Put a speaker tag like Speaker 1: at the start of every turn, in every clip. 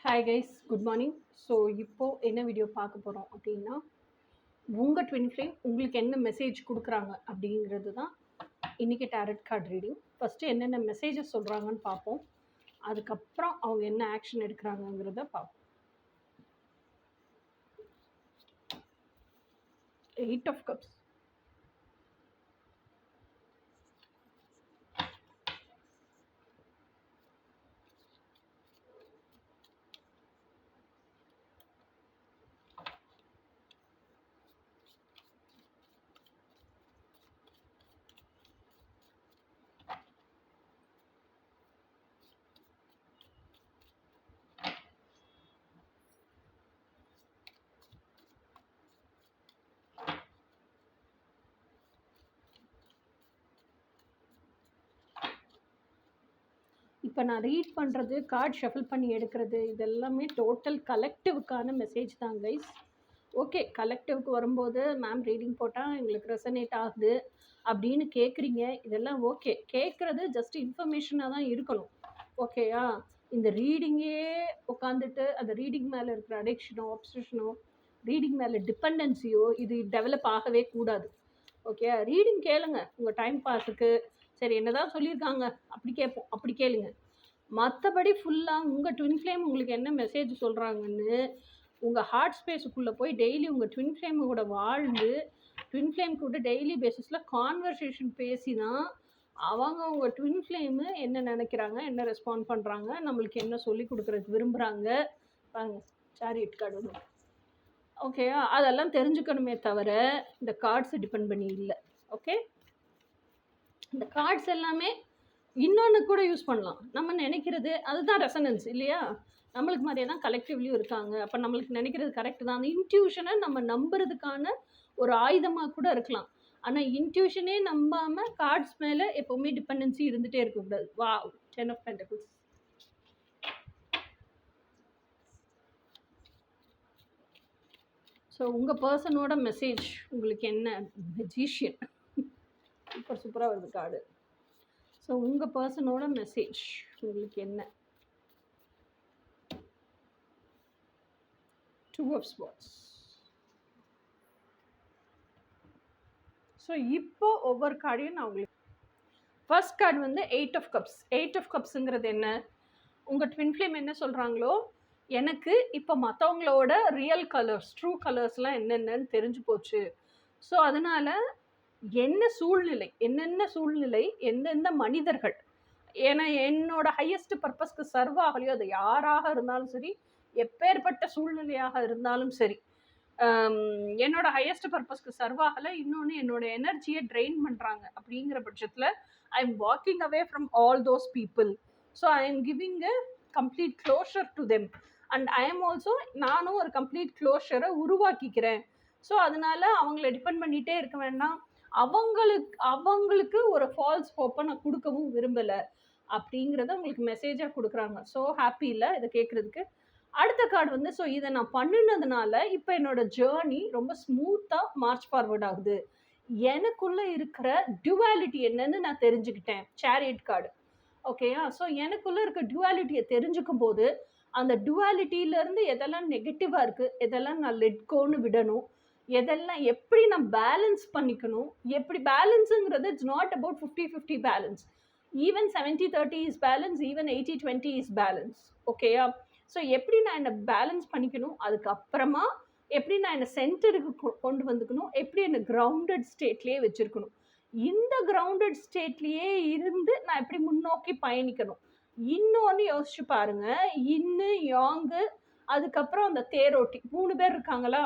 Speaker 1: Hi guys, good morning. So இப்போது என்ன video பார்க்க போகிறோம் அப்படின்னா, உங்கள் ட்வின் ஃப்ளேம் உங்களுக்கு என்ன மெசேஜ் கொடுக்குறாங்க அப்படிங்கிறது தான் இன்றைக்கி டேரட் கார்டு ரீடிங். ஃபஸ்ட்டு என்னென்ன மெசேஜஸ் சொல்கிறாங்கன்னு பார்ப்போம். அதுக்கப்புறம் அவங்க என்ன ஆக்ஷன் எடுக்கிறாங்கங்கிறத பார்ப்போம். 8 of Cups. இப்போ நான் ரீட் பண்ணுறது, கார்டு ஷஃபில் பண்ணி எடுக்கிறது, இதெல்லாமே டோட்டல் கலெக்டிவுக்கான மெசேஜ் தான் கைஸ். ஓகே, கலெக்டிவ்க்கு வரும்போது மேம் ரீடிங் போட்டால் எங்களுக்கு ரெசனேட் ஆகுது அப்படின்னு கேட்குறீங்க. இதெல்லாம் ஓகே, கேட்குறது ஜஸ்ட் இன்ஃபர்மேஷனாக தான் இருக்கணும். ஓகேயா? இந்த ரீடிங்கே உட்காந்துட்டு அந்த ரீடிங் மேலே இருக்கிற அடிக்ஷனோ, அப்சஷனோ, ரீடிங் மேலே டிபெண்டன்சியோ இது டெவலப் ஆகவே கூடாது. ஓகே, ரீடிங் கேளுங்க உங்கள் டைம் பாஸுக்கு. சரி, என்னதான் சொல்லியிருக்காங்க அப்படி கேட்போம், அப்படி கேளுங்க. மற்றபடி ஃபுல்லாக உங்கள் ட்வின் ஃப்ளேம் உங்களுக்கு என்ன மெசேஜ் சொல்கிறாங்கன்னு உங்கள் ஹார்ட் ஸ்பேஸுக்குள்ளே போய் டெய்லி உங்கள் ட்வின் ஃப்ளேம் கூட வாழ்ந்து ட்வின் ஃப்ளேம் கூட டெய்லி பேசிஸில் கான்வர்சேஷன் பேசி தான் அவங்க உங்கள் ட்வின் ஃப்ளேமு என்ன நினைக்கிறாங்க, என்ன ரெஸ்பாண்ட் பண்ணுறாங்க, நம்மளுக்கு என்ன சொல்லி கொடுக்குறதுக்கு விரும்புகிறாங்க. பாருங்க, சாரியட் கார்டு. ஓகே, அதெல்லாம் தெரிஞ்சுக்கணுமே தவிர இந்த கார்ட்ஸை டிபெண்ட் பண்ணி இல்லை. ஓகே, இந்த கார்ட்ஸ் எல்லாமே இன்னொன்று கூட யூஸ் பண்ணலாம். நம்ம நினைக்கிறது அதுதான் ரெசனன்ஸ் இல்லையா? நம்மளுக்கு மாதிரியே தான் கலெக்டிவ்லேயும் இருக்காங்க. அப்போ நம்மளுக்கு நினைக்கிறது கரெக்டு தான். அந்த இன்ட்யூஷனை நம்ம நம்புறதுக்கான ஒரு ஆயுதமாக கூட இருக்கலாம். ஆனால் இன்ட்யூஷனே நம்பாமல் கார்ட்ஸ் மேலே எப்போவுமே டிபெண்டன்சி இருந்துகிட்டே இருக்கக்கூடாது. வா, 10 of Pentacles. ஸோ உங்கள் பர்சனோட மெசேஜ் உங்களுக்கு என்ன? மெஜிஷியன். சூப்பராக வருது கார்டு. ஸோ உங்கள் பர்சனோட மெசேஜ் உங்களுக்கு என்ன? 2 of Swords. ஸோ இப்போ ஒவ்வொரு கார்டையும் நான் உங்களுக்கு ஃபர்ஸ்ட் கார்டு வந்து 8 of Cups. 8 of Cupsங்கிறது என்ன? உங்கள் ட்வின் ஃப்ளேம் என்ன சொல்கிறாங்களோ, எனக்கு இப்போ மற்றவங்களோட ரியல் கலர்ஸ், ட்ரூ கலர்ஸ்லாம் என்னென்னு தெரிஞ்சு போச்சு. ஸோ அதனால் என்ன சூழ்நிலை, என்னென்ன சூழ்நிலை, எந்தெந்த மனிதர்கள், ஏன்னா என்னோட ஹையஸ்ட் பர்பஸ்க்கு சர்வ் ஆகலையோ, அது யாராக இருந்தாலும் சரி, எப்பேற்பட்ட சூழ்நிலையாக இருந்தாலும் சரி, என்னோட ஹையஸ்ட் பர்பஸ்க்கு சர்வ் ஆகலை, இன்னொன்று என்னோட எனர்ஜியை ட்ரெயின் பண்ணுறாங்க. அப்படிங்கிற பட்சத்தில் I am walking away from all those people. So I am giving a complete closure to them. And I am also, நானும் ஒரு கம்ப்ளீட் க்ளோஷரை உருவாக்கிக்கிறேன். ஸோ அதனால அவங்கள டிபெண்ட் பண்ணிகிட்டே இருக்க வேண்டாம். அவங்களுக்கு ஒரு ஃபால்ஸ் ஹோப்பை நான் கொடுக்கவும் விரும்பலை அப்படிங்கிறத உங்களுக்கு மெசேஜாக கொடுக்குறாங்க. ஸோ ஹாப்பி இல்லை இதை கேட்குறதுக்கு. அடுத்த கார்டு வந்து, ஸோ இதை நான் பண்ணினதுனால இப்போ என்னோடய ஜேர்னி ரொம்ப ஸ்மூத்தாக மார்ச் ஃபார்வர்ட் ஆகுது. எனக்குள்ளே இருக்கிற டுவாலிட்டி என்னன்னு நான் தெரிஞ்சுக்கிட்டேன். Chariot card. ஓகேயா? ஸோ எனக்குள்ளே இருக்க டுவாலிட்டியை தெரிஞ்சுக்கும் போது அந்த டுவாலிட்டியிலேருந்து எதெல்லாம் நெகட்டிவாக இருக்குது, எதெல்லாம் நான் லெட்கோன்னு விடணும், எதெல்லாம் எப்படி நான் பேலன்ஸ் பண்ணிக்கணும். எப்படி பேலன்ஸுங்கிறது it's not about 50-50 balance. Even 70-30 is balance, even 80-20 is balance. ஓகேயா? ஸோ எப்படி நான் என்னை பேலன்ஸ் பண்ணிக்கணும், அதுக்கப்புறமா எப்படி நான் என்னை சென்டருக்கு கொண்டு வந்துக்கணும், எப்படி என்னை கிரவுண்டட் ஸ்டேட்லேயே வச்சுருக்கணும், இந்த கிரவுண்டட் ஸ்டேட்லேயே இருந்து நான் எப்படி முன்னோக்கி பயணிக்கணும். இன்னொன்று யோசிச்சு பாருங்க, இன்னு யாங்கு அதுக்கப்புறம் அந்த தேரோட்டி 3 பேர் இருக்காங்களா?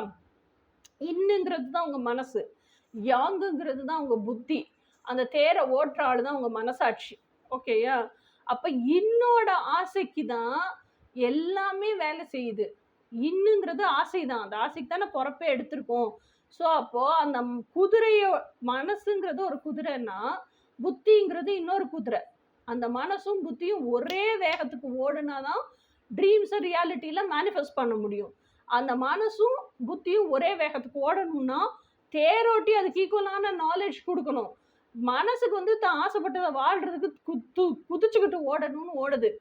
Speaker 1: இன்னுங்கிறது தான் உங்கள் மனசு, யாங்குங்கிறது தான் உங்கள் புத்தி, அந்த தேரை ஓட்டுற ஆள் தான் உங்கள் மனசாட்சி. ஓகேயா? அப்போ இன்னோட ஆசைக்கு தான் எல்லாமே வேலை செய்யுது. இன்னுங்கிறது ஆசை தான், அந்த ஆசைக்கு தான் நான் பிறப்பே எடுத்திருக்கோம். ஸோ அப்போது அந்த குதிரையோ, மனசுங்கிறது ஒரு குதிரைன்னா புத்திங்கிறது இன்னொரு குதிரை. அந்த மனசும் புத்தியும் ஒரே வேகத்துக்கு ஓடுனா தான் ட்ரீம்ஸை ரியாலிட்டியில் மேனிஃபெஸ்ட் பண்ண முடியும். அந்த மனசும் புத்தியும் ஒரே வேகத்துக்கு ஓடணும்னா தேரோட்டி அதுக்கு ஈக்குவலான நாலேஜ் கொடுக்கணும். மனசுக்கு வந்து தான் ஆசைப்பட்டதை வாழ்கிறதுக்கு குதிச்சுக்கிட்டு ஓடணும்னு ஓடுது.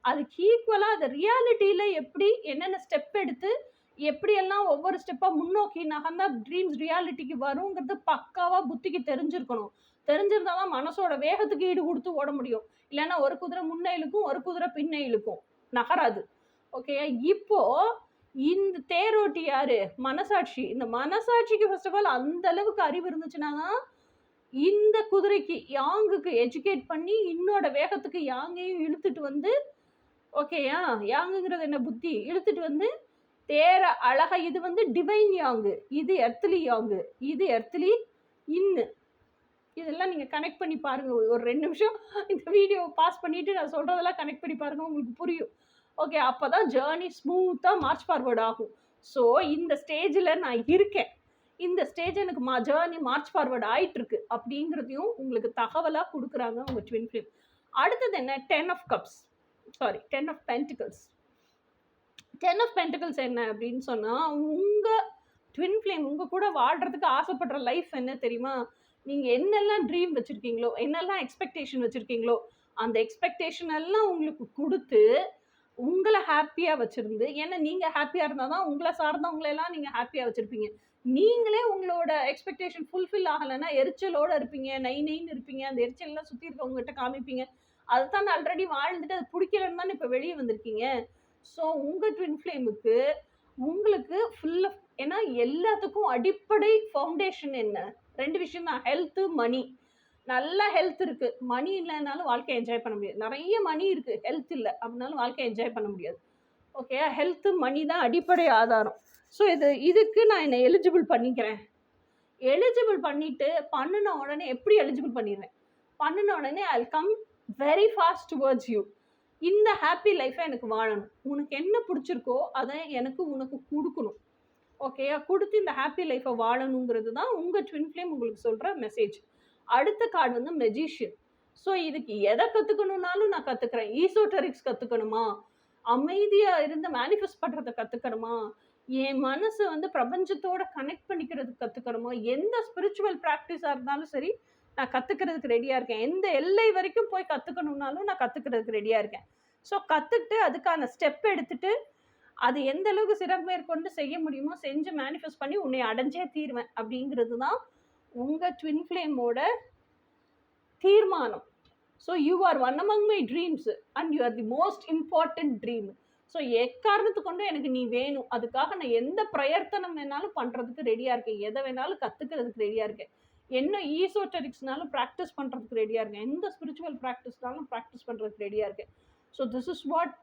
Speaker 1: அதுக்கு ஈக்குவலாக அது ரியாலிட்டியில் எப்படி என்னென்ன ஸ்டெப் எடுத்து எப்படியெல்லாம் ஒவ்வொரு ஸ்டெப்பாக முன்னோக்கி நகர்ந்தா ட்ரீம்ஸ் ரியாலிட்டிக்கு வருங்கிறது பக்காவாக புத்திக்கு தெரிஞ்சிருக்கணும். தெரிஞ்சிருந்தா தான் மனசோட வேகத்துக்கு ஈடு கொடுத்து ஓட முடியும். இல்லைன்னா ஒரு குதிரை முன்ன இழுக்கும், ஒரு குதிரை பின்ன இழுக்கும், நகராது. ஓகே, இப்போ இந்த தேரோட்டி யாரு? மனசாட்சி. இந்த மனசாட்சிக்கு ஃபர்ஸ்ட் ஆஃப் ஆல் அந்த அளவுக்கு அறிவு இருந்துச்சுன்னா தான் இந்த குதிரைக்கு யாங்குக்கு எஜுகேட் பண்ணி இன்னோட வேகத்துக்கு யாங்கையும் இழுத்துட்டு வந்து, ஓகேயா, யாங்குங்கிறது என்ன? புத்தி. இழுத்துட்டு வந்து தேர அழகா, இது வந்து டிவைன் யாங்கு, இது எர்த்லி யாங்கு, இது எர்த்லி இன்னு. இதெல்லாம் நீங்கள் கனெக்ட் பண்ணி பாருங்கள். ஒரு 2 நிமிஷம் இந்த வீடியோ பாஸ் பண்ணிவிட்டு நான் சொல்கிறதெல்லாம் கனெக்ட் பண்ணி பாருங்கள், உங்களுக்கு புரியும். ஓகே, அப்போ தான் ஜேர்னி ஸ்மூத்தாக மார்ச் ஃபார்வர்ட் ஆகும். ஸோ இந்த ஸ்டேஜில் நான் இருக்கேன், இந்த ஸ்டேஜ் எனக்கு ஜேர்னி மார்ச் ஃபார்வர்ட் ஆகிட்டுருக்கு அப்படிங்கிறதையும் உங்களுக்கு தகவலாக கொடுக்குறாங்க உங்கள் ட்வின் ஃப்ளேம். அடுத்தது என்ன? 10 of Cups, sorry 10 of Pentacles. 10 of Pentacles என்ன அப்படின்னு சொன்னால், உங்கள் ட்வின் ஃப்ளேம் உங்கள் கூட வாழ்கிறதுக்கு ஆசைப்படுற லைஃப் என்ன தெரியுமா? நீங்கள் என்னெல்லாம் ட்ரீம் வச்சுருக்கீங்களோ, என்னெல்லாம் எக்ஸ்பெக்டேஷன் வச்சுருக்கீங்களோ, அந்த எக்ஸ்பெக்டேஷன் எல்லாம் உங்களுக்கு கொடுத்து உங்களை ஹாப்பியாக வச்சுருந்து, ஏன்னா நீங்கள் ஹாப்பியாக இருந்தால் தான் உங்களை சார்ந்தவங்களெல்லாம் நீங்கள் ஹாப்பியாக வச்சுருப்பீங்க. நீங்களே உங்களோட எக்ஸ்பெக்டேஷன் ஃபுல்ஃபில் ஆகலைன்னா எரிச்சலோடு இருப்பீங்க, நைன்னு இருப்பீங்க, அந்த எரிச்சல்லாம் சுற்றி இருக்கவங்ககிட்ட காமிப்பீங்க. அதை தான் ஆல்ரெடி வாழ்ந்துட்டு அது பிடிக்கலன்னு தான் இப்போ வெளியே வந்திருக்கீங்க. ஸோ உங்கள் ட்வின் ஃப்ளேமுக்கு உங்களுக்கு ஃபுல்லாக, ஏன்னா எல்லாத்துக்கும் அடிப்படை ஃபவுண்டேஷன் என்ன? 2 விஷயம் தான், ஹெல்த்து, மணி. நல்ல ஹெல்த் இருக்குது, மணி இல்லைனாலும் வாழ்க்கையை என்ஜாய் பண்ண முடியாது. நிறைய மணி இருக்குது, ஹெல்த் இல்லை அப்படின்னாலும் வாழ்க்கையை என்ஜாய் பண்ண முடியாது. ஓகே, ஹெல்த்து மணி தான் அடிப்படை ஆதாரம். ஸோ இதுக்கு நான் என்னை எலிஜிபிள் பண்ணிக்கிறேன். எலிஜிபிள் பண்ணிவிட்டு பண்ணின உடனே எப்படி எலிஜிபிள் பண்ணிடுவேன்? பண்ணின உடனே I come very fast towards you. இந்த ஹாப்பி லைஃப்பை எனக்கு வாழணும். உனக்கு என்ன பிடிச்சிருக்கோ அதை எனக்கு உனக்கு கொடுக்கணும். ஓகேயா, கொடுத்து இந்த ஹாப்பி லைஃப்பை வாழணுங்கிறது தான் உங்கள் ட்வின் ஃப்ளேம் உங்களுக்கு சொல்கிற மெசேஜ். அடுத்த கார்டு வந்து மெஜிஷியன். ஸோ இதுக்கு எதை கற்றுக்கணுன்னாலும் நான் கற்றுக்குறேன். ஈசோட்டரிக்ஸ் கற்றுக்கணுமா, அமைதியாக இருந்து மேனிஃபெஸ்ட் பண்ணுறதை கற்றுக்கணுமா, என் மனசை வந்து பிரபஞ்சத்தோட கனெக்ட் பண்ணிக்கிறதுக்கு கற்றுக்கணுமா, எந்த ஸ்பிரிச்சுவல் ப்ராக்டிஸாக இருந்தாலும் சரி நான் கற்றுக்கிறதுக்கு ரெடியாக இருக்கேன். எந்த எல்லை வரைக்கும் போய் கற்றுக்கணுன்னாலும் நான் கற்றுக்கிறதுக்கு ரெடியாக இருக்கேன். ஸோ கற்றுக்கிட்டு அதுக்கான ஸ்டெப் எடுத்துகிட்டு அது எந்த அளவுக்கு சிறமேற்கொண்டு செய்ய முடியுமோ செஞ்சு மேனிஃபெஸ்ட் பண்ணி உன்னை அடைஞ்சே தீர்வேன் அப்படிங்கிறது தான் உங்கள் ட்வின் ஃப்ளேமோட தீர்மானம். So you are one among my dreams and you are the most important dream. So எக்காரணத்து கொண்டு எனக்கு நீ வேணும், அதுக்காக நான் எந்த பிரயத்தனம் வேணாலும் பண்ணுறதுக்கு ரெடியாக இருக்கேன், எதை வேணாலும் கற்றுக்கிறதுக்கு ரெடியாக இருக்கேன், என்ன ஈசோட்டரிக்ஸ்னாலும் ப்ராக்டிஸ் பண்ணுறதுக்கு ரெடியாக இருக்கேன், எந்த ஸ்பிரிச்சுவல் ப்ராக்டிஸ்னாலும் ப்ராக்டிஸ் பண்ணுறதுக்கு ரெடியாக இருக்கேன். So this is what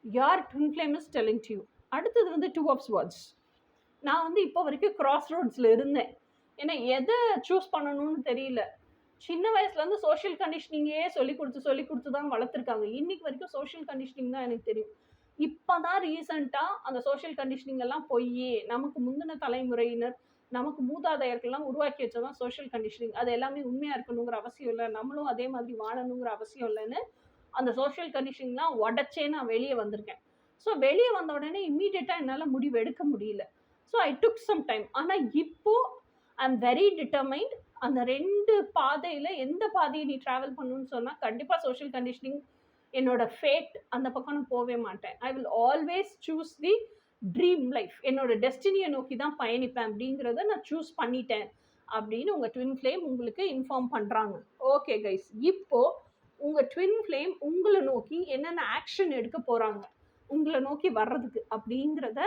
Speaker 1: your twin flame is telling to you. அடுத்தது வந்து 2 of Swords. நான் வந்து இப்போ வரைக்கும் கிராஸ் ரோட்ஸில் இருந்தேன். ஏன்னா எதை சூஸ் பண்ணணும்னு தெரியல. சின்ன வயசுலேருந்து சோஷியல் கண்டிஷனிங்கே சொல்லி கொடுத்து தான் வளர்த்துருக்காங்க. இன்றைக்கி வரைக்கும் சோஷியல் கண்டிஷனிங் தான் எனக்கு தெரியும். இப்போ தான் ரீசண்டாக அந்த சோஷியல் கண்டிஷனிங் எல்லாம் போய் நமக்கு முந்தின தலைமுறையினர், நமக்கு மூதாதையர்கள்லாம் உருவாக்கி வச்சதான் சோஷியல் கண்டிஷனிங். அது எல்லாமே உண்மையாக இருக்கணுங்கிற அவசியம் இல்லை, நம்மளும் அதே மாதிரி வாழணுங்கிற அவசியம் இல்லைன்னு அந்த சோஷியல் கண்டிஷனிங்லாம் உடச்சே நான் வெளியே வந்திருக்கேன். ஸோ வெளியே வந்த உடனே இம்மீடியட்டாக என்னால் முடிவு எடுக்க முடியல. So I took some time. ஆனால் இப்போது ஐ எம் வெரி டிட்டர்மைண்ட். அந்த 2 பாதையில் எந்த பாதையை நீ ட்ராவல் பண்ணணும்னு சொன்னால் கண்டிப்பாக சோஷியல் கண்டிஷனிங் என்னோட ஃபேட், அந்த பக்கம் நான் போகவே மாட்டேன். I will always choose the dream life. என்னோட டெஸ்டினியை நோக்கி தான் பயணிப்பேன் அப்படிங்கிறத நான் சூஸ் பண்ணிட்டேன் அப்படின்னு உங்கள் ட்வின் ஃப்ளேம் உங்களுக்கு இன்ஃபார்ம் பண்ணுறாங்க. ஓகே கைஸ், இப்போது உங்கள் ட்வின் ஃப்ளேம் உங்களை நோக்கி என்னென்ன ஆக்ஷன் எடுக்க போகிறாங்க உங்களை நோக்கி வர்றதுக்கு அப்படிங்கிறத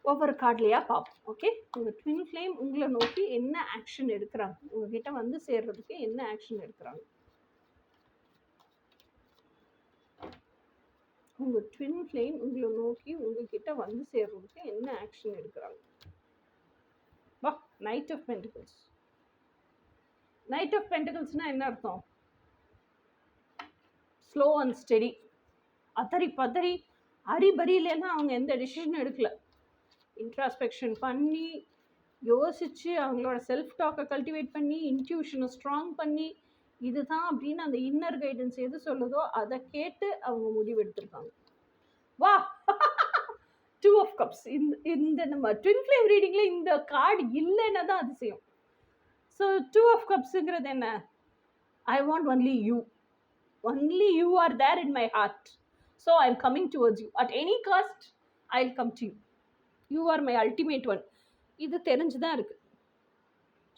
Speaker 1: ஒவ்வொரு கார்ட்லையா பார்ப்போம். ஓகே, உங்கள் ட்வின் ஃப்ளேம் உங்களை நோக்கி என்ன ஆக்ஷன் எடுக்கிறாங்க, உங்ககிட்ட வந்து சேர்றதுக்கு என்ன ஆக்ஷன் எடுக்கிறாங்க. உங்கள் ட்வின் ஃப்ளேம் உங்களை நோக்கி உங்ககிட்ட வந்து சேர்றதுக்கு என்ன ஆக்ஷன் எடுக்கிறாங்க. வா, knight of pentacles. Knight of பென்டிகல்ஸ்னால் என்ன அர்த்தம்? Slow and steady. அதறி பதறி அரிபரியிலன்னா அவங்க எந்த டிசிஷனும் எடுக்கல. இன்ட்ராஸ்பெக்ஷன் பண்ணி யோசித்து அவங்களோட செல்ஃப் டாக்கை கல்டிவேட் பண்ணி இன்ட்யூஷனை ஸ்ட்ராங் பண்ணி இதுதான் அப்படின்னு அந்த இன்னர் கைடன்ஸ் எது சொல்லுதோ அதை கேட்டு அவங்க முடிவு எடுத்திருக்காங்க. வா, 2 of Cups. இந்த நம்ம ட்வின் ஃப்ளேம் ரீடிங்கில் இந்த கார்டு இல்லைன்னா தான் அதிசயம். ஸோ 2 of Cupsங்கிறது என்ன? I want only you. only you are there in my heart, so I'm coming towards you at any cost. I'll come to you. You are my ultimate one. இது தெரிஞ்சுதான் இருக்கு.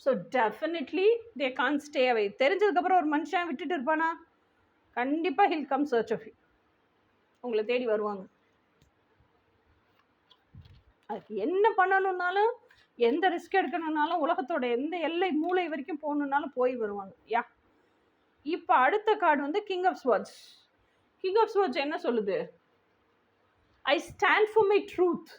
Speaker 1: So definitely they can't stay away. தெரிஞ்சதுக்கப்புறம் ஒரு மனுஷன் விட்டுட்டு இருப்பானா? கண்டிப்பாக will come search of you. உங்களை தேடி வருவாங்க. அதுக்கு என்ன பண்ணணுன்னாலும், எந்த ரிஸ்க் எடுக்கணுன்னாலும், உலகத்தோட எந்த எல்லை மூளை வரைக்கும் போகணுன்னாலும் போய் வருவாங்க. யா, இப்போ அடுத்த கார்டு வந்து king of swords. King of swords என்ன சொல்லுது? I stand for my truth.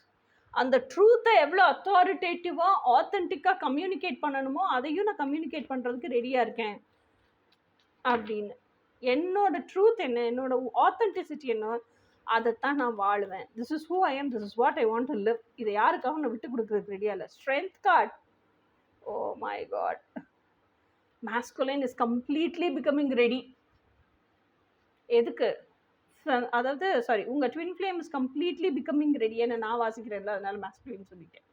Speaker 1: அந்த ட்ரூத்தை எவ்வளோ அத்தாரிட்டேட்டிவாக ஆத்தென்டிக்காக கம்யூனிகேட் பண்ணணுமோ அதையும் நான் கம்யூனிகேட் பண்ணுறதுக்கு ரெடியாக இருக்கேன் அப்படின்னு. என்னோட ட்ரூத் என்ன, என்னோட ஆத்தென்டிசிட்டி என்ன, அதைத்தான் நான் வாழுவேன். This is who I am, this is what I want to live. இதை யாருக்காகவும் நான் விட்டு கொடுக்குறதுக்கு ரெடியாக இல்லை. Strength card. Oh my God, masculine is completely becoming ready. எதுக்கு? அதாவது சாரி, உங்கள் twin flame is completely becoming ready. ஏன்னா நான் வாசிக்கிறேன்ல, அதனால masculine சொல்லிட்டேன்.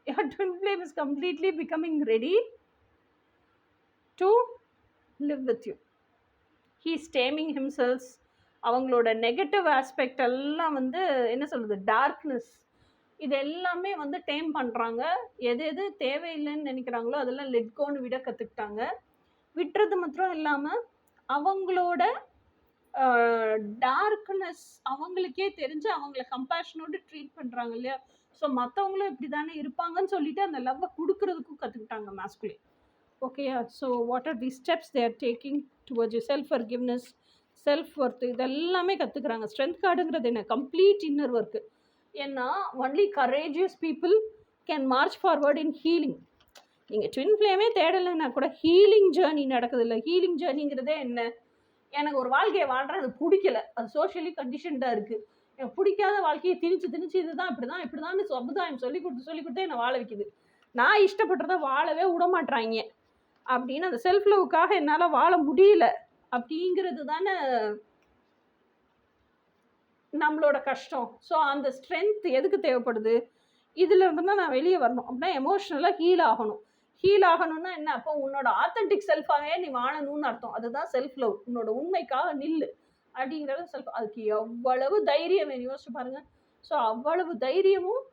Speaker 1: your twin flame is completely becoming ready to live with you. he is taming himself. அவங்களோட negative aspect எல்லாம் வந்து என்ன சொல்கிறது, டார்க்னஸ், இது எல்லாமே வந்து டேம் பண்ணுறாங்க. எது எது தேவையில்லைன்னு நினைக்கிறாங்களோ அதெல்லாம் லெட்கோன்னு விட கற்றுக்கிட்டாங்க. விட்டுறது மாத்திரம் இல்லாமல் அவங்களோட டார்க்னஸ் அவங்களுக்கே தெரிஞ்சு அவங்கள கம்பேஷனோடு ட்ரீட் பண்ணுறாங்க இல்லையா. ஸோ மற்றவங்களும் இப்படி தானே இருப்பாங்கன்னு சொல்லிட்டு அந்த லவ்வை கொடுக்கறதுக்கும் கற்றுக்கிட்டாங்க masculine. ஓகேயா? So what are the steps they are taking towards you? Self forgiveness, self worth, இதெல்லாமே கற்றுக்குறாங்க. ஸ்ட்ரென்த் கார்டுங்கிறது என்ன? Complete inner work. ஏன்னா only courageous people can march forward in healing. நீங்கள் ட்வின் ஃப்ளேமே தேடலைன்னா கூட ஹீலிங் ஜேர்னி நடக்குது இல்லை. ஹீலிங் ஜேர்னிங்கிறதே என்ன? எனக்கு ஒரு வாழ்க்கையை வாழ்கிறேன், அது பிடிக்கல, அது சோஷியலி கண்டிஷன்டாக இருக்குது, எனக்கு பிடிக்காத வாழ்க்கையை திணிச்சு இதுதான் இப்படிதான் சமுதாயம் சொல்லி கொடுத்து என்னை வாழ வைக்குது, நான் இஷ்டப்பட்டதை வாழவே விட மாட்றாங்க அப்படின்னு அந்த செல்ஃப் லவ்வுக்காக என்னால் வாழ முடியல அப்படிங்கிறது தானே நம்மளோட கஷ்டம். ஸோ அந்த ஸ்ட்ரென்த் எதுக்கு தேவைப்படுது? இதில் இருந்துன்னா நான் வெளியே வரணும் அப்படின்னா எமோஷ்னலாக ஹீல் ஆகணும். ஹீல் ஆகணும்னா என்ன? அப்போ உன்னோட ஆத்தென்டிக் செல்ஃபாகவே நீ வாழணும்னு அர்த்தம். அதுதான் செல்ஃப் லவ். உன்னோட உண்மைக்காக நில்லு அப்படிங்கிறது செல்ஃப். அதுக்கு எவ்வளவு தைரியம் வேணும் யோசிச்சு பாருங்கள். ஸோ அவ்வளவு தைரியமும்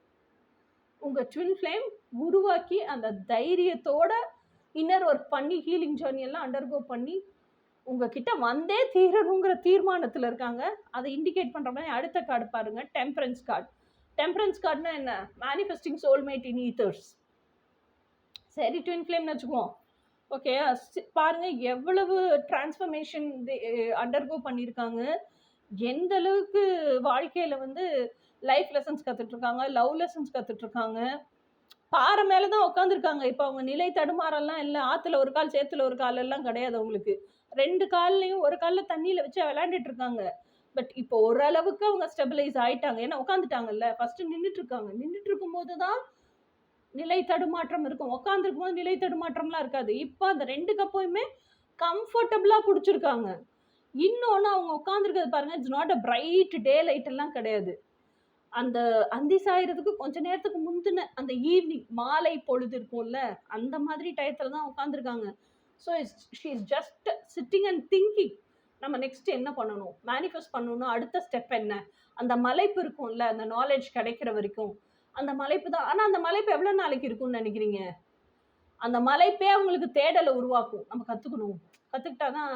Speaker 1: உங்கள் ட்வின் ஃப்ளேம் உருவாக்கி அந்த தைரியத்தோட இன்னர் ஒர்க் பண்ணி ஹீலிங் ஜேர்னி எல்லாம் அண்டர்கோ பண்ணி உங்ககிட்ட வந்தே தீரணுங்கிற தீர்மானத்தில் இருக்காங்க. அதை இண்டிகேட் பண்ணுற மாதிரி அடுத்த கார்டு பாருங்கள், டெம்பரன்ஸ் கார்டு. டெம்பரன்ஸ் கார்டுனா என்ன? மேனிஃபெஸ்டிங் சோல்மேட் இன் ஈத்தர்ஸ். சரி, ட்வின் ஃப்ளேம்னு வச்சுக்குவோம். ஓகே, பாருங்கள் எவ்வளவு டிரான்ஸ்ஃபர்மேஷன் அண்டர்கோ பண்ணியிருக்காங்க. எந்த அளவுக்கு வாழ்க்கையில் வந்து லைஃப் லெசன்ஸ் கற்றுட்ருக்காங்க, லவ் லெசன்ஸ் கற்றுட்ருக்காங்க. பாறை மேலே தான் உட்காந்துருக்காங்க. இப்போ அவங்க நிலை தடுமாறெல்லாம் இல்லை. ஆற்றுல ஒரு கால் சேத்துல ஒரு கால் எல்லாம் கிடையாது அவங்களுக்கு. 2 கால்லையும் ஒரு காலில் தண்ணியில் வச்சு விளையாண்டுட்டு இருக்காங்க. பட் இப்போ ஓரளவுக்கு அவங்க ஸ்டெபிலைஸ் ஆகிட்டாங்க. ஏன்னா உட்காந்துட்டாங்கல்ல. ஃபஸ்ட்டு நின்றுட்டு இருக்காங்க. நின்றுட்டு இருக்கும்போது தான் நிலை தடுமாற்றம் இருக்கும். உட்காந்துருக்கும் போது நிலை தடுமாற்றம்லாம் இருக்காது. இப்போ அந்த 2 கப்பையுமே கம்ஃபர்டபுளாக பிடிச்சிருக்காங்க. இன்னொன்று அவங்க உட்காந்துருக்கிறது பாருங்கள், it's not a bright daylight எல்லாம் கிடையாது. அந்த அந்தி சாயறதுக்கு கொஞ்ச நேரத்துக்கு முந்தின அந்த ஈவினிங் மாலை பொழுது இருக்கும்ல, அந்த மாதிரி டயத்தில் தான் உட்காந்துருக்காங்க. So she is just sitting and thinking, நம்ம நெக்ஸ்ட் என்ன பண்ணணும், மேனிஃபெஸ்ட் பண்ணணும், அடுத்த ஸ்டெப் என்ன. அந்த மலைப்பு இருக்கும்ல, அந்த நாலேஜ் கிடைக்கிற வரைக்கும் அந்த மலைப்பு தான். ஆனால் அந்த மலைப்பு எவ்வளோ நாளைக்கு இருக்கும்னு நினைக்கிறீங்க? அந்த மலைப்பே அவங்களுக்கு தேடலை உருவாக்கும். நம்ம கற்றுக்கிட்டா தான்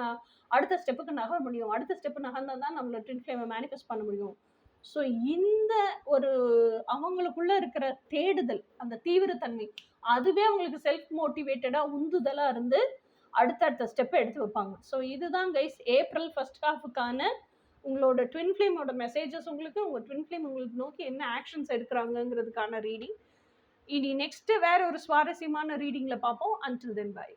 Speaker 1: அடுத்த ஸ்டெப்புக்கு நகர முடியும். அடுத்த ஸ்டெப்பு நகர்ந்தால் தான் நம்மளோட ட்வின் ஃப்ளேமை மேனிஃபெஸ்ட் பண்ண முடியும். ஸோ இந்த ஒரு அவங்களுக்குள்ள இருக்கிற தேடுதல், அந்த தீவிரத்தன்மை, அதுவே அவங்களுக்கு செல்ஃப் மோட்டிவேட்டடாக உந்துதலாக இருந்து அடுத்தடுத்த ஸ்டெப்பை எடுத்து வைப்பாங்க. ஸோ இதுதான் கைஸ் ஏப்ரல் ஃபர்ஸ்ட் ஹாஃபுக்கான உங்களோட ட்வின் ஃப்ளேமோட மெசேஜஸ். உங்களுக்கு உங்கள் ட்வின் ஃப்ளேம் உங்களுக்கு நோக்கி என்ன ஆக்ஷன்ஸ் எடுக்கிறாங்கங்கிறதுக்கான ரீடிங். இனி நெக்ஸ்ட்டு வேற ஒரு சுவாரஸ்யமான ரீடிங்கில் பார்ப்போம். Until then by.